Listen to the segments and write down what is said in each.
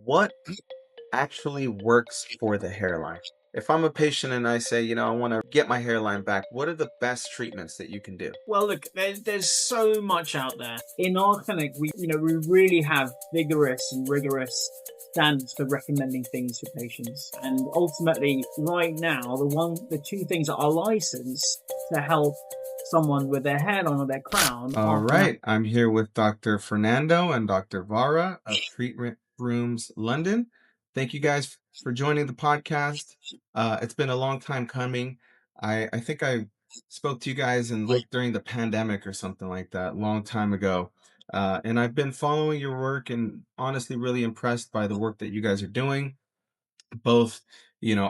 what actually works for the hairline? If I'm a patient and I say, I want to get my hairline back, what are the best treatments that you can do? Well, look, there's so much out there. In our clinic, we really have vigorous and rigorous standards for recommending things for patients. And ultimately, right now, the two things that are licensed to help someone with their hairline or their crown All are right. I'm here with Dr. Fernando and Dr. Vara of Treatment Rooms London. Thank you guys for joining the podcast. It's been a long time coming. I think I spoke to you guys in like during the pandemic or something like that, long time ago. And I've been following your work and honestly really impressed by the work that you guys are doing, both,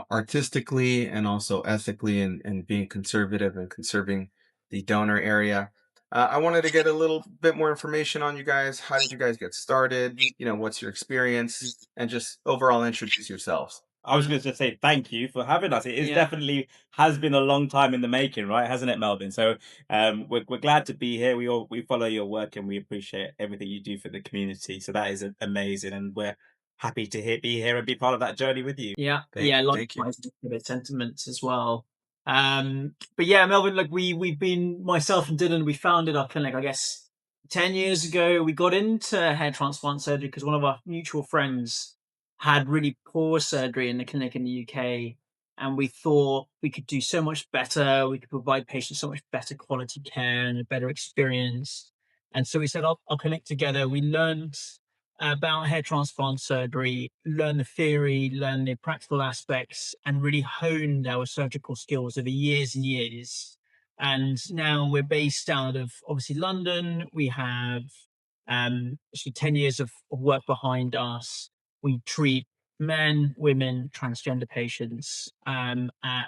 artistically and also ethically, and being conservative and conserving the donor area. I wanted to get a little bit more information on you guys. How did you guys get started? What's your experience? And just overall introduce yourselves. I was going to say thank you for having us. It is Yeah. definitely has been a long time in the making, right? Hasn't it, Melvin? So we're glad to be here. We follow your work and we appreciate everything you do for the community. So that is amazing, and we're happy to be here and be part of that journey with you. Yeah, Thank you. likewise, a bit sentiments as well. But yeah, Melvin, like we've been, myself and Dylan, we founded our clinic, I guess, 10 years ago. We got into hair transplant surgery because one of our mutual friends had really poor surgery in the clinic in the UK. And we thought we could do so much better. We could provide patients so much better quality care and a better experience. And so we said, I'll connect together. We learned about hair transplant surgery, learn the theory, learn the practical aspects, and really honed our surgical skills over years and years. And now we're based out of obviously London. We have actually 10 years of work behind us. We treat men, women, transgender patients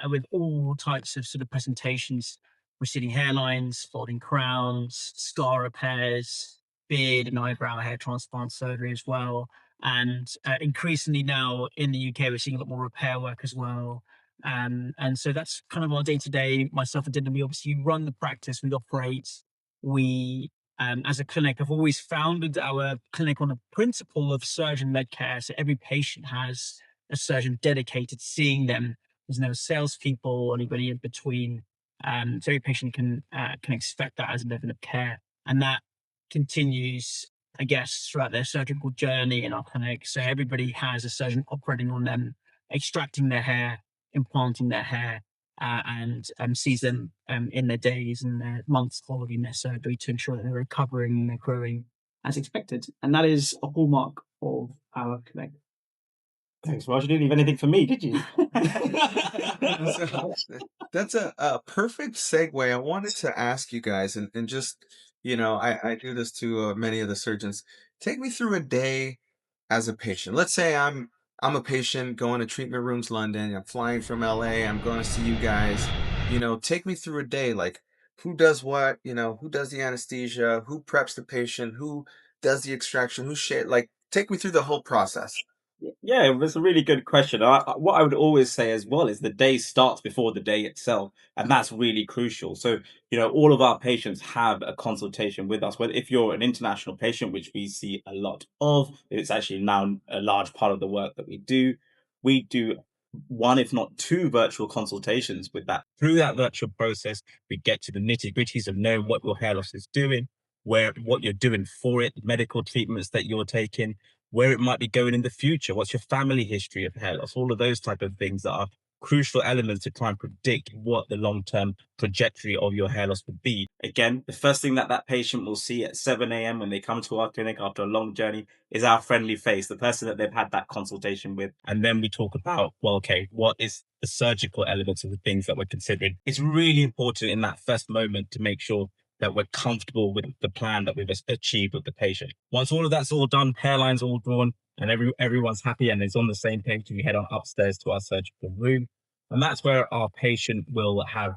with all types of sort of presentations, receding hairlines, folding crowns, scar repairs, beard and eyebrow hair transplant surgery as well. And increasingly now in the UK, we're seeing a lot more repair work as well. And so that's kind of our day to day. Myself and Dylan, we obviously run the practice, we operate. We, as a clinic, have always founded our clinic on a principle of surgeon-led care. So every patient has a surgeon dedicated to seeing them. There's no salespeople or anybody in between. So every patient can expect that as a level of care, and that continues, I guess, throughout their surgical journey in our clinic. So everybody has a surgeon operating on them, extracting their hair, implanting their hair, and sees them in their days and their months following their surgery to ensure that they're recovering and they're growing as expected. And that is a hallmark of our clinic. Thanks, Roger. You didn't leave anything for me, did you? That's a perfect segue. I wanted to ask you guys, and just, I do this to many of the surgeons. Take me through a day as a patient. Let's say I'm a patient going to Treatment Rooms London. I'm flying from LA. I'm going to see you guys. Take me through a day. Like, who does what? Who does the anesthesia? Who preps the patient? Who does the extraction? Like, take me through the whole process. Yeah, that's a really good question. What I would always say as well is the day starts before the day itself, and that's really crucial. So, all of our patients have a consultation with us. Whether if you're an international patient, which we see a lot of, it's actually now a large part of the work that we do. We do one, if not two, virtual consultations with that. Through that virtual process, we get to the nitty-gritties of knowing what your hair loss is doing, what you're doing for it, the medical treatments that you're taking, where it might be going in the future, what's your family history of hair loss, all of those type of things that are crucial elements to try and predict what the long-term trajectory of your hair loss would be. Again, the first thing that patient will see at 7 a.m. when they come to our clinic after a long journey is our friendly face, the person that they've had that consultation with. And then we talk about, well, okay, what is the surgical elements of the things that we're considering? It's really important in that first moment to make sure that we're comfortable with the plan that we've achieved with the patient. Once all of that's all done, hairline's all drawn, and everyone's happy and is on the same page, we head on upstairs to our surgical room. And that's where our patient will have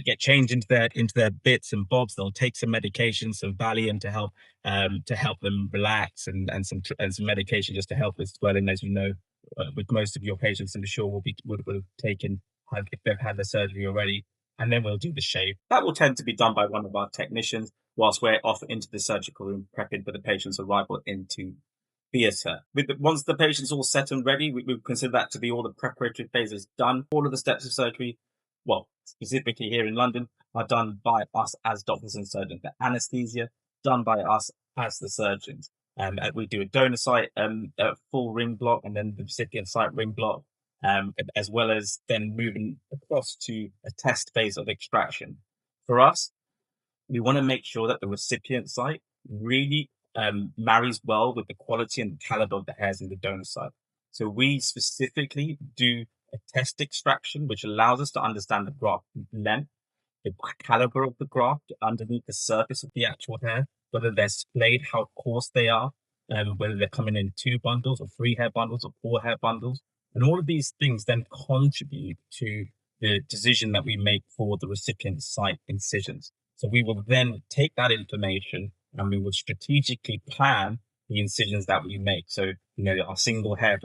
get changed into their bits and bobs. They'll take some medication, some Valium to help them relax, and some medication just to help with swelling. As you know, with most of your patients, I'm sure would have taken if they've had the surgery already. And then we'll do the shave. That will tend to be done by one of our technicians whilst we're off into the surgical room prepping for the patient's arrival into theatre. Once the patient's all set and ready, we consider that to be all the preparatory phases done. All of the steps of surgery, well, specifically here in London, are done by us as doctors and surgeons. The anesthesia done by us as the surgeons. We do a donor site, a full ring block, and then the recipient site ring block, as well as then moving across to a test phase of extraction. For us, we want to make sure that the recipient site really marries well with the quality and the caliber of the hairs in the donor site. So we specifically do a test extraction, which allows us to understand the graft length, the caliber of the graft underneath the surface of the actual hair, whether they're splayed, how coarse they are, whether they're coming in 2 bundles or 3 hair bundles or 4 hair bundles. And all of these things then contribute to the decision that we make for the recipient site incisions. So we will then take that information and we will strategically plan the incisions that we make. So, our single hair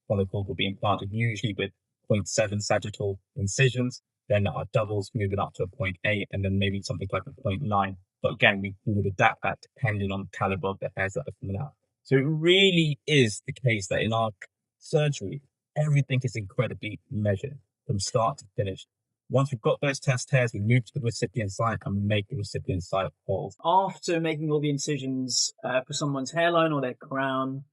follicle will be implanted usually with 0.7 sagittal incisions. Then our doubles moving up to a 0.8 and then maybe something like a 0.9. But again, we would adapt that depending on the caliber of the hairs that are coming out. So it really is the case that in our surgery, everything is incredibly measured from start to finish. Once we've got those test hairs, we move to the recipient site and we make the recipient site whole. After making all the incisions for someone's hairline or their crown,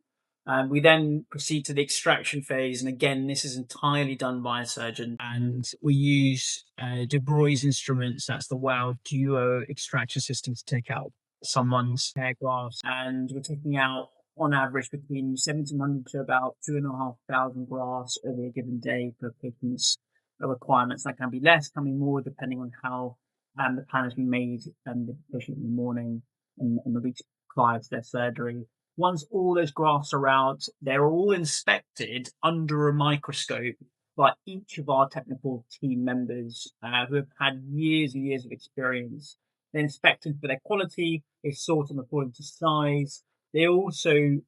we then proceed to the extraction phase. And again, this is entirely done by a surgeon. And we use De Bruy's instruments. That's the WOW Duo extraction system to take out someone's hair grafts. And we're taking out, on average, between 1,700 to about 2,500 grafts over a given day per patient's requirements. That can be less, can be more, depending on how the plan has been made and the patient in the morning and the weeks prior to their surgery. Once all those grafts are out, they're all inspected under a microscope by each of our technical team members who have had years and years of experience. They're inspected for their quality, they sort them according to size. They also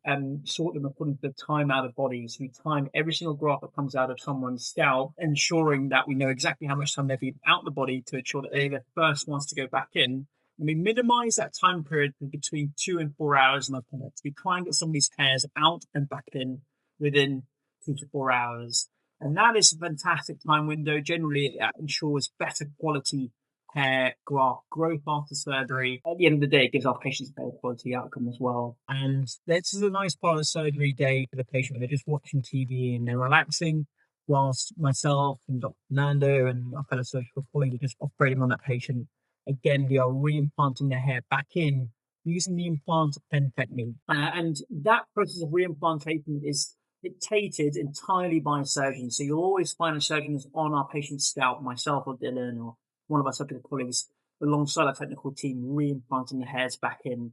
sort them according to the time out of body. So we time every single graft that comes out of someone's scalp, ensuring that we know exactly how much time they've been out the body to ensure that they're the first ones to go back in. And we minimize that time period between 2 and 4 hours in our clinics. We try and get somebody's hairs out and back in within 2 to 4 hours. And that is a fantastic time window. Generally, it ensures better quality hair graft growth after surgery. At the end of the day, it gives our patients a better quality outcome as well. And this is a nice part of the surgery day for the patient when they're just watching TV and they're relaxing, whilst myself and Dr. Fernando and our fellow surgical colleagues are just operating on that patient. Again, we are reimplanting their hair back in using the implant pen technique. And that process of reimplantation is dictated entirely by a surgeon. So you'll always find a surgeon who's on our patient's scalp, myself or Dylan or one of our surgical colleagues, alongside our technical team, reimplanting the hairs back in.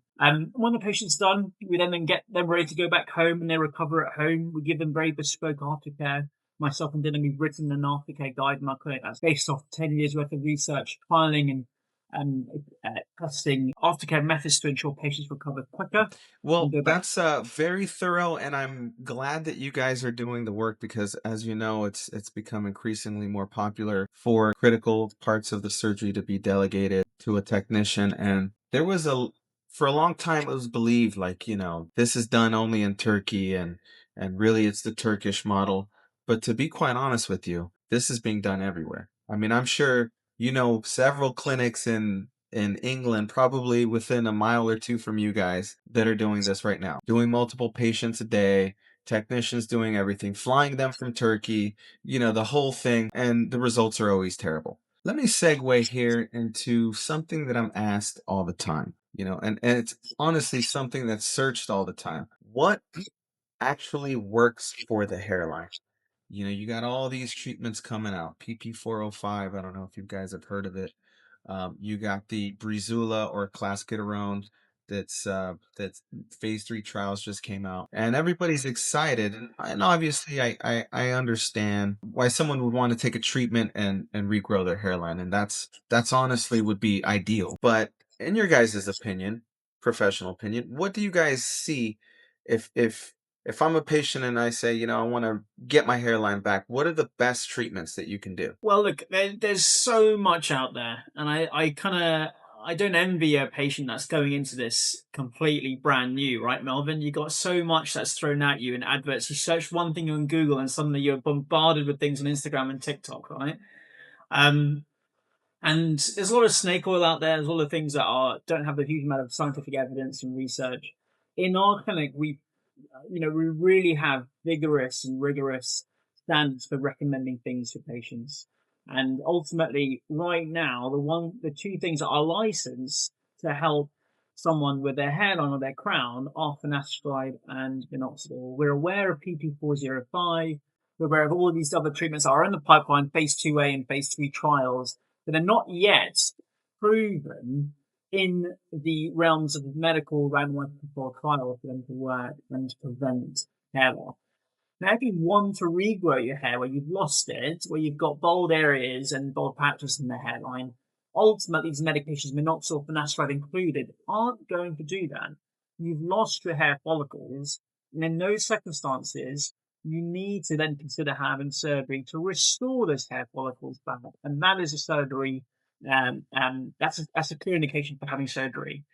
When the patient's done, we then get them ready to go back home and they recover at home. We give them very bespoke aftercare. Myself and Dylan, we've written an aftercare guide in our clinic that's based off 10 years worth of research, trialing and testing aftercare methods to ensure patients recover quicker. Well, that's very thorough, and I'm glad that you guys are doing the work because, as you know, it's become increasingly more popular for critical parts of the surgery to be delegated to a technician. And there was for a long time, it was believed like, this is done only in Turkey, and really it's the Turkish model. But to be quite honest with you, this is being done everywhere. I mean, I'm sure several clinics in England, probably within a mile or two from you guys, that are doing this right now, doing multiple patients a day, technicians doing everything, flying them from Turkey, the whole thing, and the results are always terrible. Let me segue here into something that I'm asked all the time, and it's honestly something that's searched all the time. What actually works for the hairline? You got all these treatments coming out. PP405, I don't know if you guys have heard of it. You got the Breezula or clascoterone that's phase 3 trials just came out. And everybody's excited. And obviously I understand why someone would want to take a treatment and regrow their hairline. And that's honestly would be ideal. But in your guys' opinion, professional opinion, what do you guys see if I'm a patient and I say, I want to get my hairline back, what are the best treatments that you can do? Well, look, there's so much out there, and I kind of I don't envy a patient that's going into this completely brand new, right, Melvin? You got so much that's thrown at you in adverts. You search one thing on Google and suddenly you're bombarded with things on Instagram and TikTok, right? And there's a lot of snake oil out there. There's a lot of things that don't have a huge amount of scientific evidence and research. In our clinic, we really have vigorous and rigorous standards for recommending things for patients. And ultimately, right now, the two things that are licensed to help someone with their hairline or their crown are finasteride and minoxidil. We're aware of PP405. We're aware of all of these other treatments that are in the pipeline, phase 2A and phase 3 trials, that are not yet proven in the realms of medical randomized controlled trials for them to work and to prevent hair loss. Now, if you want to regrow your hair where you've lost it, where you've got bald areas and bald patches in the hairline, ultimately these medications, minoxidil, finasteride included, aren't going to do that. You've lost your hair follicles, and in those circumstances, you need to then consider having surgery to restore those hair follicles back, and that is a surgery. That's a clear indication for having surgery.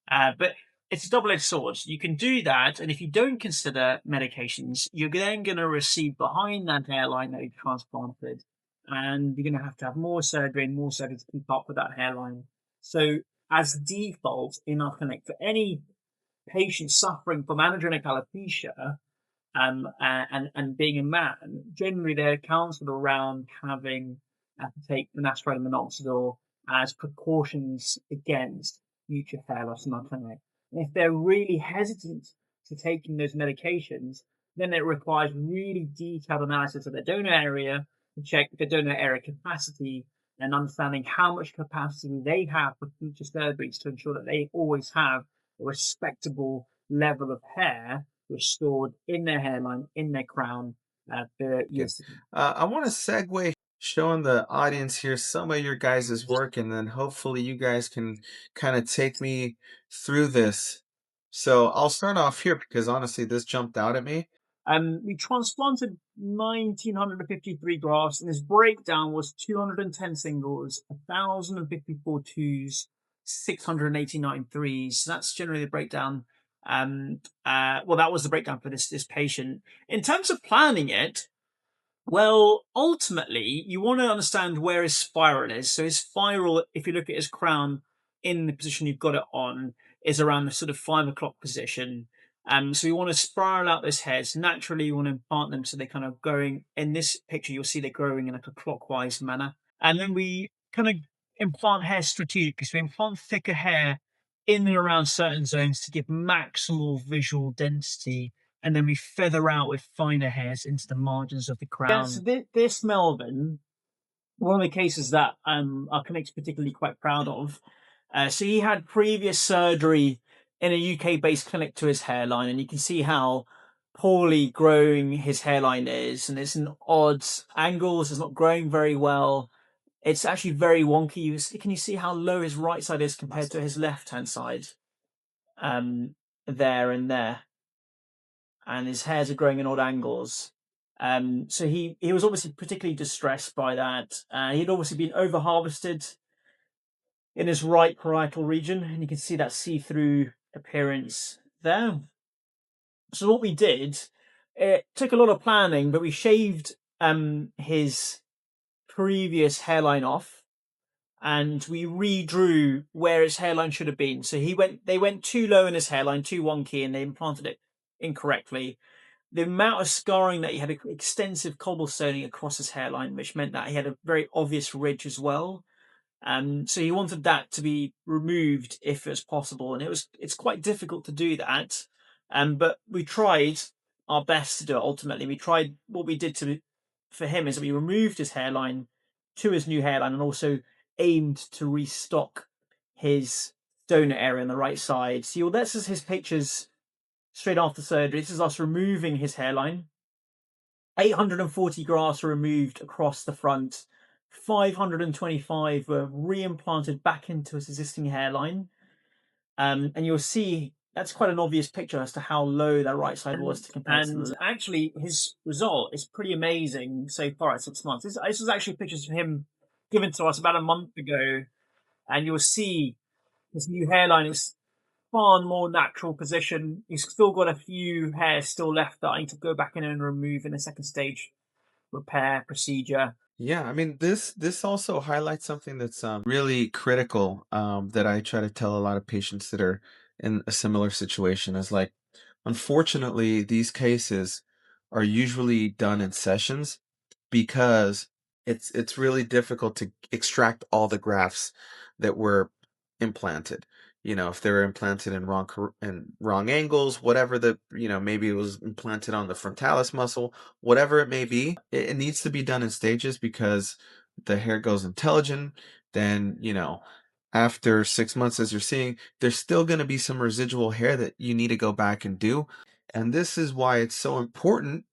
But it's a double-edged sword. You can do that, and if you don't consider medications, you're then going to receive behind that hairline that you transplanted, and you're going to have more surgery and more surgery to keep up with that hairline. So, as default in our clinic, for any patient suffering from androgenic alopecia, and being a man, generally they're counseled around having to take finasteride and minoxidil as precautions against future hair loss in our clinic. And if they're really hesitant to taking those medications, then it requires really detailed analysis of their donor area to check the donor area capacity and understanding how much capacity they have for future surgeries to ensure that they always have a respectable level of hair restored in their hairline, in their crown, for years to come. I want to segue showing the audience here some of your guys' work, and then hopefully you guys can kind of take me through this. So I'll start off here because honestly, this jumped out at me. We transplanted 1,953 grafts, and this breakdown was 210 singles, 1,054 twos, 689 threes. So that's generally the breakdown. That was the breakdown for this patient. In terms of planning it, well, ultimately, you want to understand where his spiral is. So his spiral, if you look at his crown in the position you've got it on, is around the sort of 5 o'clock position. So you want to spiral out those hairs. Naturally, you want to implant them so they're kind of going, in this picture, you'll see they're growing in like a clockwise manner. And then we kind of implant hair strategically. So we implant thicker hair in and around certain zones to give maximal visual density, and then we feather out with finer hairs into the margins of the crown. So this Melvin, one of the cases that our clinic's particularly quite proud of. So he had previous surgery in a UK-based clinic to his hairline, and you can see how poorly growing his hairline is, and it's in odd angles. It's not growing very well. It's actually very wonky. Can you see how low his right side is compared to his left-hand side? There and there. And his hairs are growing in odd angles. So he was obviously particularly distressed by that. He'd obviously been over-harvested in his right parietal region, and you can see that see-through appearance there. So what we did, it took a lot of planning, but we shaved his previous hairline off, and we redrew where his hairline should have been. So they went too low in his hairline, too wonky, and they implanted it incorrectly. The amount of scarring that he had, extensive cobblestoning across his hairline, which meant that he had a very obvious ridge as well. So he wanted that to be removed if it was possible, and it's quite difficult to do that. But we tried our best to do it. Ultimately, what we did for him is that we removed his hairline to his new hairline, and also aimed to restock his donor area on the right side. So this is his pictures straight after surgery. This is us removing his hairline. 840 grafts were removed across the front. 525 were reimplanted back into his existing hairline. And you'll see that's quite an obvious picture as to how low that right side was to compare to the left. Actually, his result is pretty amazing so far at 6 months. This was actually pictures of him given to us about a month ago. And you'll see this new hairline is far more natural position. He's still got a few hairs still left that I need to go back in and remove in a second stage repair procedure. Yeah, I mean this also highlights something that's really critical that I try to tell a lot of patients that are in a similar situation is like, unfortunately, these cases are usually done in sessions because it's really difficult to extract all the grafts that were implanted. You know, if they're implanted in wrong angles, whatever maybe it was implanted on the frontalis muscle, whatever it may be, it needs to be done in stages because the hair goes intelligent. Then, after 6 months, as you're seeing, there's still going to be some residual hair that you need to go back and do. And this is why it's so important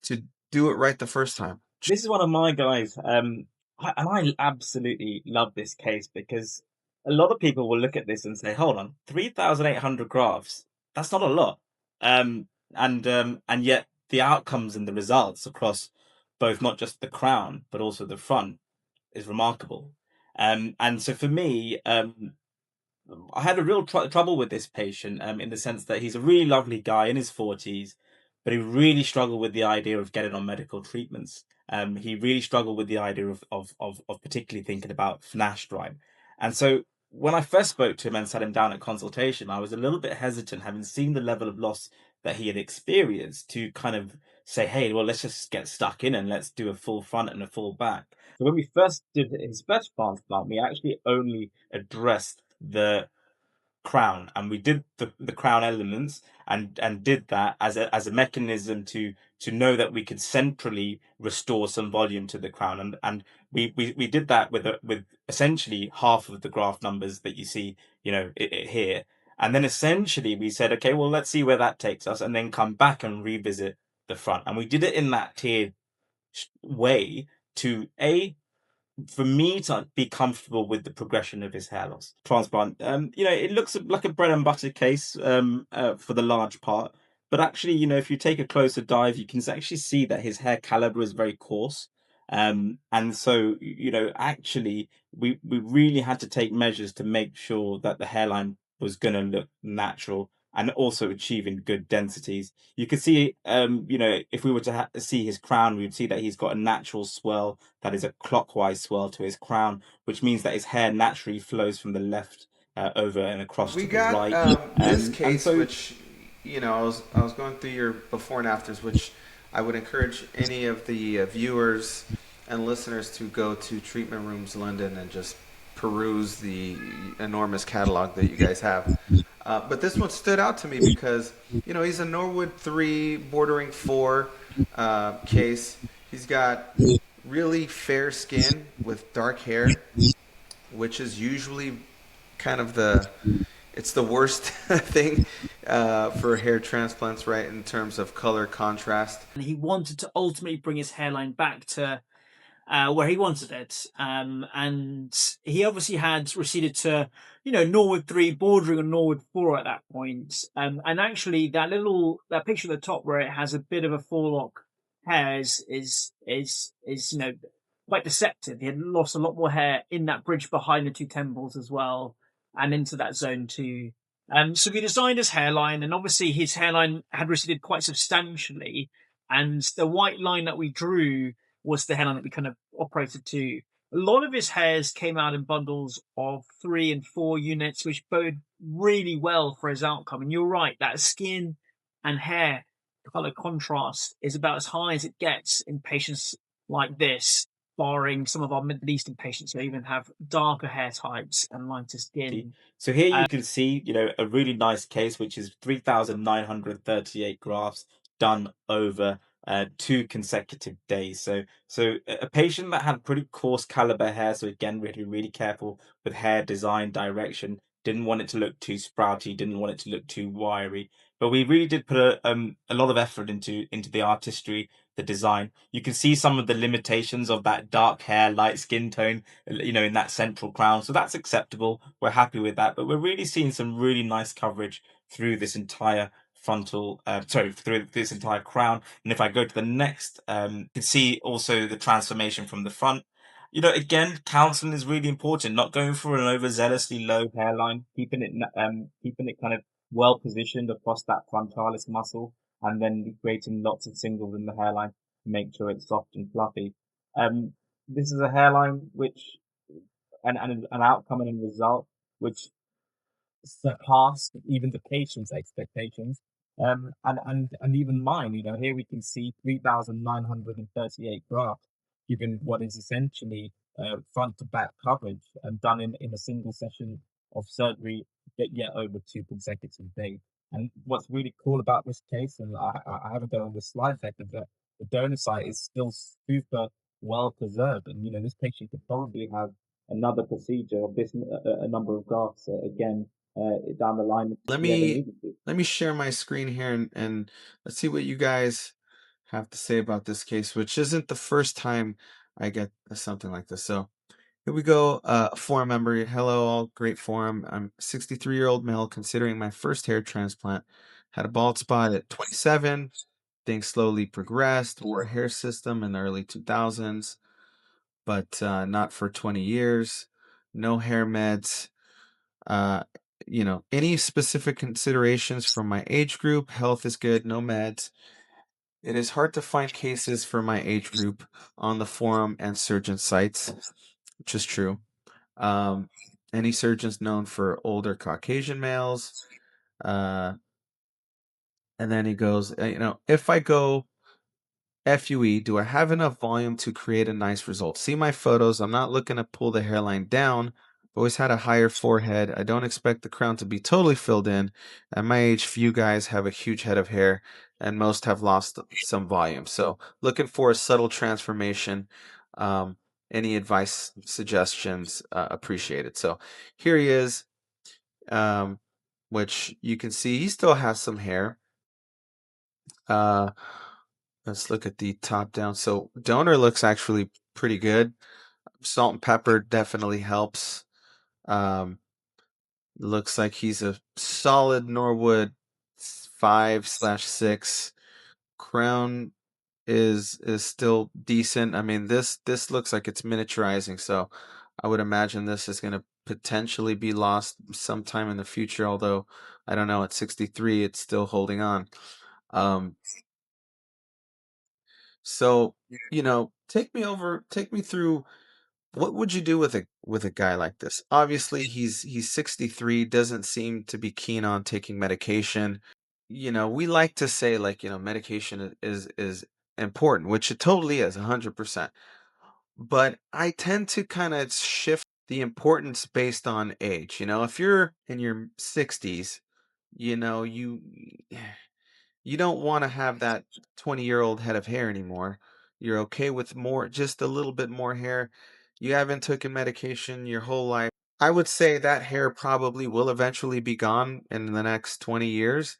to do it right the first time. This is one of my guys, and I absolutely love this case because a lot of people will look at this and say, "Hold on, 3,800 grafts. That's not a lot." And yet the outcomes and the results across both not just the crown but also the front is remarkable. And so for me, I had a real trouble with this patient in the sense that he's a really lovely guy in his 40s, but he really struggled with the idea of getting on medical treatments. He really struggled with the idea of particularly thinking about finasteride. And so when I first spoke to him and sat him down at consultation, I was a little bit hesitant, having seen the level of loss that he had experienced, to kind of say, hey, well, let's just get stuck in and let's do a full front and a full back. So when we first did his first transplant, we actually only addressed the crown, and we did the crown elements and did that as a mechanism to know that we could centrally restore some volume to the crown, and we did that with essentially half of the graph numbers that you see, here. And then essentially we said, okay, well, let's see where that takes us, and then come back and revisit the front. And we did it in that tiered way to for me to be comfortable with the progression of his hair loss. Transplant, it looks like a bread and butter case for the large part, but actually, if you take a closer dive, you can actually see that his hair caliber is very coarse. And so, actually, we really had to take measures to make sure that the hairline was going to look natural and also achieving good densities. You could see, if we were to see his crown, we'd see that he's got a natural swell that is a clockwise swell to his crown, which means that his hair naturally flows from the left over and across We to the got right. this And case, so which I was going through your before and afters, which I would encourage any of the viewers and listeners to go to Treatment Rooms London and just peruse the enormous catalog that you guys have. But this one stood out to me because he's a Norwood 3 bordering 4 case. He's got really fair skin with dark hair, which is usually kind of it's the worst thing for hair transplants, right, in terms of color contrast. And he wanted to ultimately bring his hairline back to where he wanted it. And he obviously had receded to, Norwood 3, bordering on Norwood 4 at that point. And actually, that picture at the top where it has a bit of a forelock hair is quite deceptive. He had lost a lot more hair in that bridge behind the two temples as well, and into that zone too. So we designed his hairline, and obviously his hairline had receded quite substantially. And the white line that we drew was the hairline that we kind of operated to. A lot of his hairs came out in bundles of 3 and 4 units, which bode really well for his outcome. And you're right, that skin and hair color contrast is about as high as it gets in patients like this, barring some of our Middle Eastern patients who even have darker hair types and lighter skin. So here you can see, a really nice case, which is 3,938 grafts done over 2 consecutive days. So a patient that had pretty coarse caliber hair. So again, we had to be really careful with hair design, direction. Didn't want it to look too sprouty. Didn't want it to look too wiry. But we really did put a lot of effort into the artistry, the design. You can see some of the limitations of that dark hair, light skin tone, in that central crown. So that's acceptable. We're happy with that. But we're really seeing some really nice coverage through this entire through this entire crown. And if I go to the next, you can see also the transformation from the front. Again, counseling is really important. Not going for an overzealously low hairline, keeping it kind of well positioned across that frontalis muscle, and then creating lots of singles in the hairline to make sure it's soft and fluffy. Um, this is a hairline which, an outcome and a result which surpassed even the patient's expectations. And even mine, here we can see 3,938 grafts, given what is essentially front to back coverage and done in a single session of surgery, yet over 2 consecutive days. And what's really cool about this case, and I haven't done on the slide deck, is that the donor site is still super well preserved. And, this patient could probably have another procedure of this, a number of grafts again down the line if Let we ever me needed to. let me share my screen here, and let's see what you guys have to say about this case, which isn't the first time I get something like this. So here we go. A forum member. Hello, all. Great forum. I'm a 63-year-old male considering my first hair transplant. Had a bald spot at 27. Things slowly progressed. Wore a hair system in the early 2000s, but not for 20 years. No hair meds. Uh, any specific considerations from my age group? Health is good, no meds. It is hard to find cases for my age group on the forum and surgeon sites, which is true. Um, any surgeons known for older Caucasian males? Uh, and then he goes, if I go FUE, do I have enough volume to create a nice result? See my photos. I'm not looking to pull the hairline down. I've always had a higher forehead. I don't expect the crown to be totally filled in. At my age, few guys have a huge head of hair, and most have lost some volume. So, looking for a subtle transformation. Um, any advice, suggestions, appreciated. So, here he is, um, which you can see he still has some hair. Uh, Let's look at the top down. So donor looks actually pretty good. Salt and pepper definitely helps. Um, Looks like he's a solid Norwood 5/6. Crown is still decent. I mean, this looks like it's miniaturizing, so I would imagine this is going to potentially be lost sometime in the future. Although I don't know, at 63, it's still holding on. Um, So, take me through what would you do with a guy like this? Obviously, he's 63, doesn't seem to be keen on taking medication. We like to say like, medication is important, which it totally is, 100%. But I tend to kind of shift the importance based on age. If you're in your 60s, you you don't want to have that 20-year-old head of hair anymore. You're okay with just a little bit more hair. You haven't taken medication your whole life. I would say that hair probably will eventually be gone in the next 20 years,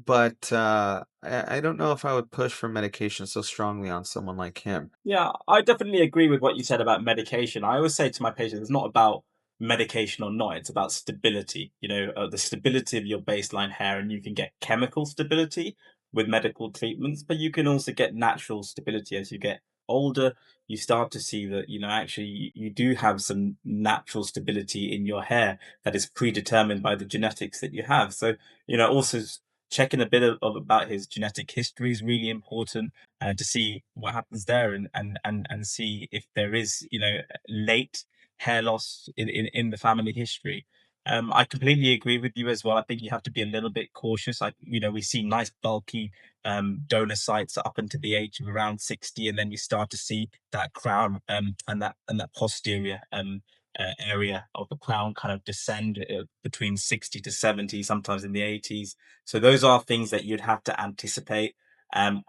but I don't know if I would push for medication so strongly on someone like him. Yeah, I definitely agree with what you said about medication. I always say to my patients, it's not about medication or not, it's about stability, the stability of your baseline hair. And you can get chemical stability with medical treatments, but you can also get natural stability as you get older. You start to see that, actually, you do have some natural stability in your hair that is predetermined by the genetics that you have. So, also checking a bit of about his genetic history is really important to see what happens there, and see if there is late hair loss in the family history. I completely agree with you as well. I think you have to be a little bit cautious. We see nice bulky donor sites up until the age of around 60, and then you start to see that crown and that posterior area of the crown kind of descend between 60 to 70, sometimes in the 80s. So those are things that you'd have to anticipate, and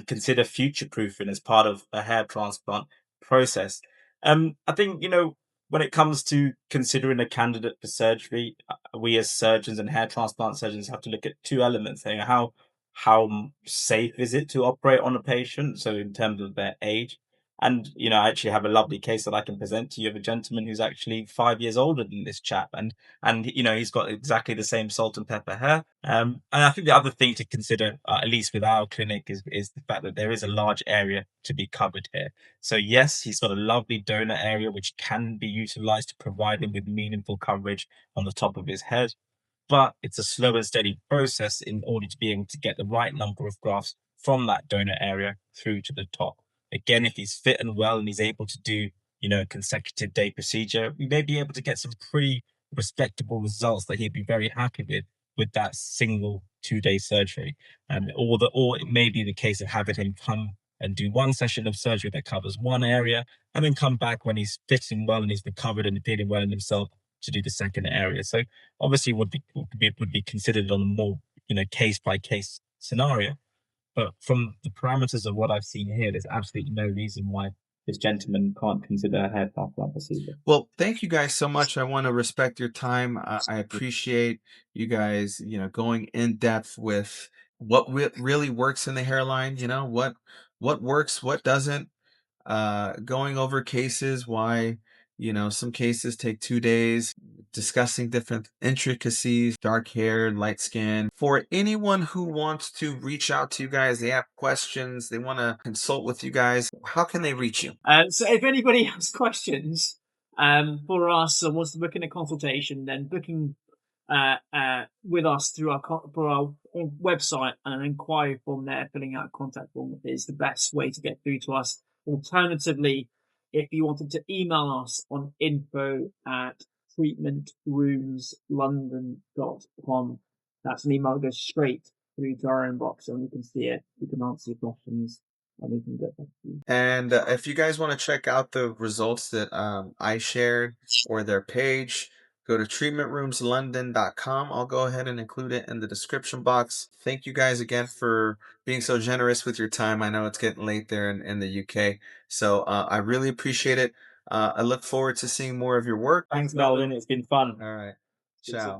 consider future proofing as part of a hair transplant process. I think when it comes to considering a candidate for surgery, we as surgeons and hair transplant surgeons have to look at two elements. How safe is it to operate on a patient? So in terms of their age, And, I actually have a lovely case that I can present to you of a gentleman who's actually 5 years older than this chap. And he's got exactly the same salt and pepper hair. And I think the other thing to consider, at least with our clinic, is the fact that there is a large area to be covered here. So yes, he's got a lovely donor area, which can be utilized to provide him with meaningful coverage on the top of his head. But it's a slow and steady process in order to be able to get the right number of grafts from that donor area through to the top. Again, if he's fit and well and he's able to do, a consecutive day procedure, we may be able to get some pretty respectable results that he'd be very happy with that single 2-day surgery. Or it may be the case of having him come and do one session of surgery that covers one area, and then come back when he's fitting well and he's recovered and feeling well in himself to do the second area. So obviously would be considered on a more, case by case scenario. But from the parameters of what I've seen here, there's absolutely no reason why this gentleman can't consider a hair transplant procedure. Well, thank you guys so much. I want to respect your time. I appreciate you guys, going in depth with what really works in the hairline, what works, what doesn't, going over cases, why, some cases take 2 days, discussing different intricacies, dark hair, light skin. For anyone who wants to reach out to you guys, they have questions, they want to consult with you guys, how can they reach you? So if anybody has questions for us and wants to book in a consultation, then booking with us through our website and an inquiry form there, filling out a contact form is the best way to get through to us. Alternatively, if you wanted to email us on info@treatmentroomslondon.com, that's an email that goes straight through to our inbox and we can see it, we can answer your questions, and we can get back to you. And if you guys want to check out the results that I shared or their page, go to treatmentroomslondon.com. I'll go ahead and include it in the description box. Thank you guys again for being so generous with your time. I know it's getting late there in the UK. So I really appreciate it. I look forward to seeing more of your work. Thanks, Melvin. It's been fun. All right. Ciao.